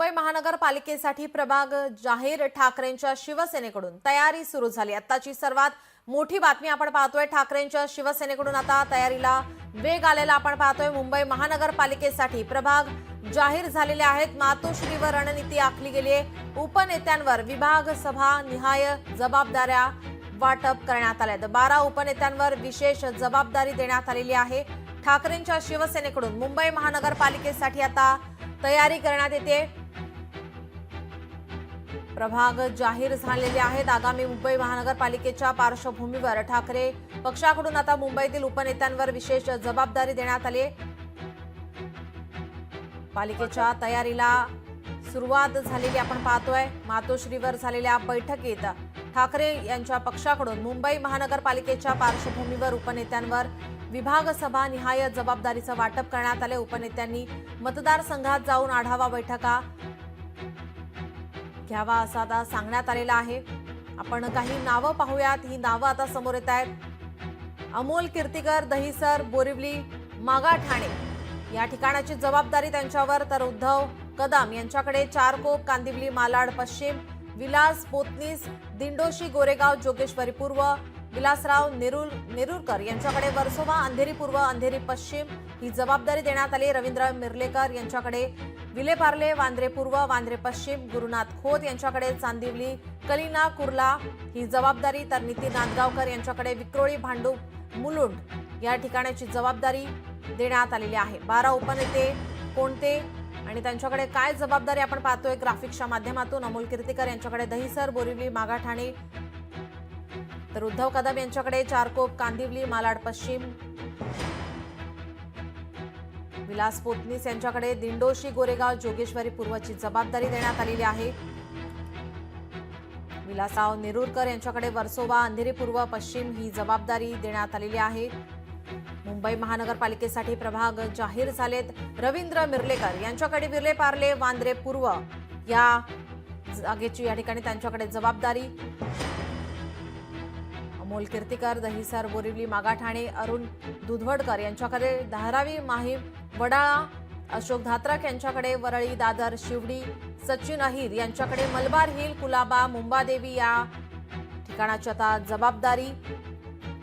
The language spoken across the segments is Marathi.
मुंबई महानगरपालिकेसाठी प्रभाग जाहीर ठाकरेंच्या शिवसेनेकडून तयारी सुरू झाली। आताची सर्वात मोठी बातमी आपण पाहतोय, ठाकरेंच्या शिवसेनेकडून आता तयारीला वेग आलेला आपण पाहतोय। मुंबई महानगरपालिकेसाठी प्रभाग जाहीर झालेले आहेत। मातोश्रीवर रणनीती आखली गेली आहे। उपनेत्यांवर विभाग सभा निहाय जबाबदाऱ्या वाटप करण्यात आल्या। 12 उपनेत्यांवर विशेष जबाबदारी देण्यात आलेली आहे। ठाकरेंच्या शिवसेनेकडून मुंबई महानगरपालिकेसाठी आता तयारी करण्यात येते। प्रभाग जाहीर झालेले आहेत। आगामी मुंबई महानगरपालिकेच्या पार्श्वभूमीवर ठाकरे पक्षाकडून आता मुंबईतील उपनेत्यांवर विशेष जबाबदारी देण्यात आली आहे। पालिकेच्या तयारीला सुरुवात झालेली आपण पाहतोय। मातोश्रीवर झालेल्या बैठकीत ठाकरे यांच्या पक्षाकडून मुंबई महानगरपालिकेच्या पार्श्वभूमीवर उपनेत्यांवर विभाग सभा निहाय जबाबदारीचं वाटप करण्यात आले। उपनेत्यांनी मतदारसंघात जाऊन आढावा बैठका घ्यावा असं आता सांगण्यात आलेलं आहे। आपण काही नावं पाहूयात। ही नावं आता समोर येत आहेत। अमोल कीर्तिकर, दहिसर, बोरिवली, मागाठाणे या ठिकाणाची जबाबदारी त्यांच्यावर, तर उद्धव कदम यांच्याकडे चारकोप, कांदिवली, मालाड पश्चिम, विलास पोतनीस, दिंडोशी, गोरेगाव, जोगेश्वरी पूर्व, विलासराव नेरुरकर यांच्याकडे वर्सोवा, अंधेरी पूर्व, अंधेरी पश्चिम ही जबाबदारी देण्यात आली। रवींद्र मिर्लेकर यांच्याकडे विलेपार्ले, वांद्रे पूर्व, वांद्रे पश्चिम, गुरुनाथ खोत यांच्याकडे चांदिवली, कलिना, कुर्ला ही जबाबदारी, तर नितीन नांदगावकर यांच्याकडे विक्रोळी, भांडूप, मुलुंड या ठिकाणाची जबाबदारी देण्यात आलेली आहे। 12 उपनेते कोणते आणि त्यांच्याकडे काय जबाबदारी आपण पाहतोय ग्राफिक्सच्या माध्यमातून। अमोल कीर्तिकर यांच्याकडे दहिसर, बोरिवली, मागाठाणे, तर उद्धव कदम यांच्याकडे चारकोप, कांदिवली, मालाड पश्चिम, विलास पोतनीस यांच्याकडे दिंडोशी, गोरेगाव, जोगेश्वरी पूर्वची जबाबदारी देण्यात आलेली आहे। विलासराव नेरुरकर यांच्याकडे वर्सोवा, अंधेरी पूर्व, पश्चिम ही जबाबदारी देण्यात आलेली आहे। मुंबई महानगरपालिकेसाठी प्रभाग जाहीर झालेत। रवींद्र मिर्लेकर यांच्याकडे विलेपार्ले, वांद्रे पूर्व या जागेची या ठिकाणी त्यांच्याकडे जबाबदारी। अमोल कीर्तिकर, दहिसर, बोरिवली, मागाठाणे, अरुण दुधवडकर यांच्याकडे धारावी, माहीम, वडाळा, अशोक धात्रक यांच्याकडे वरळी, दादर, शिवडी, सचिन अहिर यांच्याकडे मलबार हिल, कुलाबा, मुंबादेवी या ठिकाणाची आता जबाबदारी।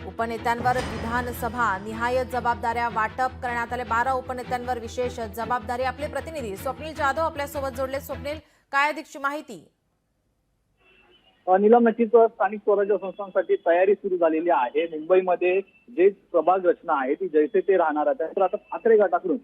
उपनेत्यांवर विधानसभा निहाय जबाबदाऱ्या वाटप करण्यात आले। 12 उपनेत्यांवर विशेष जबाबदारी। आपले प्रतिनिधी स्वप्नील जाधव आपल्यासोबत जोडले। स्वप्नील, काय अधिकची माहिती? नीलम, नक्कीच स्थानिक स्वराज्य संस्थांसाठी तयारी सुरू झालेली आहे। मुंबईमध्ये जे प्रभाग रचना आहे ती जैसे ते राहणार आहे। त्यानंतर आता ठाकरे गटाकडून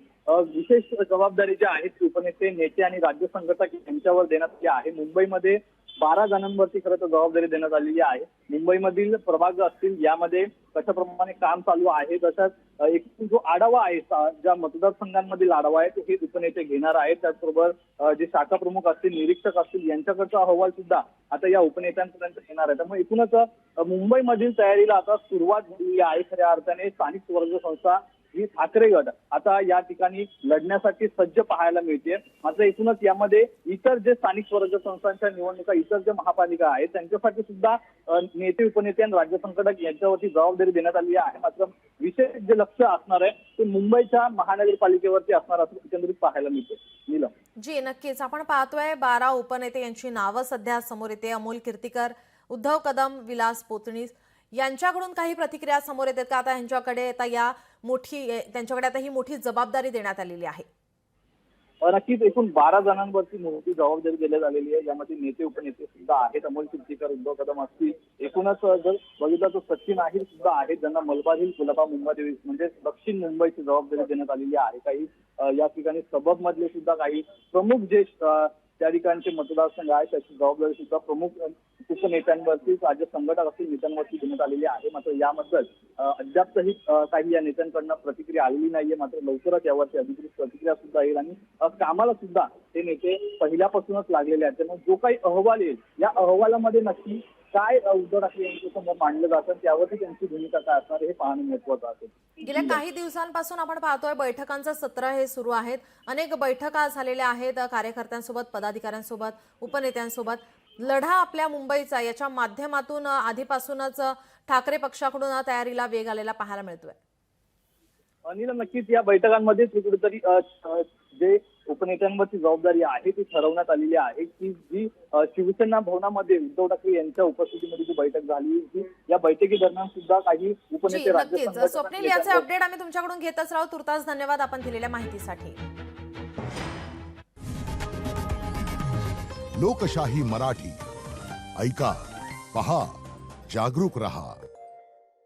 विशेष जबाबदारी जी आहे ती उपनेते, नेते आणि राज्य संघटक यांच्यावर देण्यात आली आहे। मुंबईमध्ये 12 जणांवरती खरं तर जबाबदारी देण्यात आलेली आहे। मुंबईमधील प्रभाग असतील यामध्ये कशाप्रमाणे काम चालू आहे, तसंच एकूण जो आढावा आहे, ज्या मतदारसंघांमधील आढावा आहे हे उपनेते घेणार आहेत। त्याचबरोबर जे शाखा प्रमुख असतील, निरीक्षक असतील यांच्याकडचा अहवाल सुद्धा आता या उपनेत्यांपर्यंत येणार आहे। त्यामुळे एकूणच मुंबईमधील तयारीला आता सुरुवात झालेली आहे। खऱ्या अर्थाने स्थानिक स्वराज्य संस्था ही ठाकरे गट आता या ठिकाणी लढण्यासाठी सज्ज पाहायला मिळते। मात्र एकूणच यामध्ये इतर जे स्थानिक स्वराज्य संस्थांच्या निवडणुका, इतर जे महापालिका आहेत त्यांच्यासाठी सुद्धा नेते, उपनेते आणि राज्य संघटक यांच्यावरती जबाबदारी देण्यात आली आहे। मात्र विशेष जे लक्ष असणार आहे ते मुंबईच्या महानगरपालिकेवरती असणार असं एकंदरीत पाहायला मिळते। नीलम जी, नक्कीच आपण पाहतोय 12 उपनेते यांची नावं सध्या समोर येते। अमोल कीर्तिकर, उद्धव कदम, विलास पोतनीस यांच्याकडून काही प्रतिक्रिया समोर येतात का? आता यांच्याकडे आता त्यांच्याकडे आता ही मोठी जबाबदारी देण्यात आलेली आहे। नक्कीच एकूण 12 जणांवरती मोठी जबाबदारी देण्यात आलेली आहे। यामध्ये नेते, उपनेते सुद्धा आहेत। अमोल कीर्तिकर, उद्धव कदम असतील, एकूणच जर बघितलं तर सचिन अहिर सुद्धा आहेत, ज्यांना मलबार हिल, कुलाबा, मुंबादेवी म्हणजे दक्षिण मुंबईची जबाबदारी देण्यात आलेली आहे। काही या ठिकाणी सबब मधले सुद्धा काही प्रमुख जे त्या ठिकाणचे मतदारसंघ आहेत त्याची जबाबदारी सुद्धा प्रमुख उपनेत्यांवरती, राज्य संघटक असतील नेत्यांवरती देण्यात आलेली आहे। मात्र याबद्दल अद्यापही काही या नेत्यांकडनं प्रतिक्रिया आलेली नाहीये। मात्र लवकरच यावरती अधिकृत प्रतिक्रिया सुद्धा येईल आणि कामाला सुद्धा हे नेते पहिल्यापासूनच लागलेले आहेत। त्यामुळे जो काही अहवाल येईल या अहवालामध्ये नक्की काय उद्धव ठाकरे यांच्या समोर मांडलं जातं त्यावरती त्यांची भूमिका काय असणार हे पाहणं महत्त्वाचं असेल। गेल्या काही दिवसांपासून आपण पाहतोय बैठकांचं सत्र हे सुरू आहेत। अनेक बैठका झालेल्या आहेत कार्यकर्त्यांसोबत, पदाधिकाऱ्यांसोबत, उपनेत्यांसोबत। लढा आपल्या मुंबईचा याच्या माध्यमातून आधीपासूनच ठाकरे पक्षाकडून तयारीला वेग आलेला पाहायला मिळतोय। नीलम, नक्कीच या बैठकांमध्ये कुठेतरी जे उपनेत्यांवरची जबाबदारी आहे ती ठरवण्यात आलेली आहे की जी शिवसेना भवनामध्ये उद्धव ठाकरे यांच्या उपस्थितीमध्ये जी बैठक झाली होती, या बैठकीदरम्यान सुद्धा काही जी उपनेते राज्य नक्कीच संघटना स्वप्नील, याचे अपडेट आम्ही तुमच्याकडून घेतच राहू. तुर्तास धन्यवाद आपण दिलेल्या माहितीसाठी. लोकशाही मराठी ऐका, पहा, जागरूक रहा.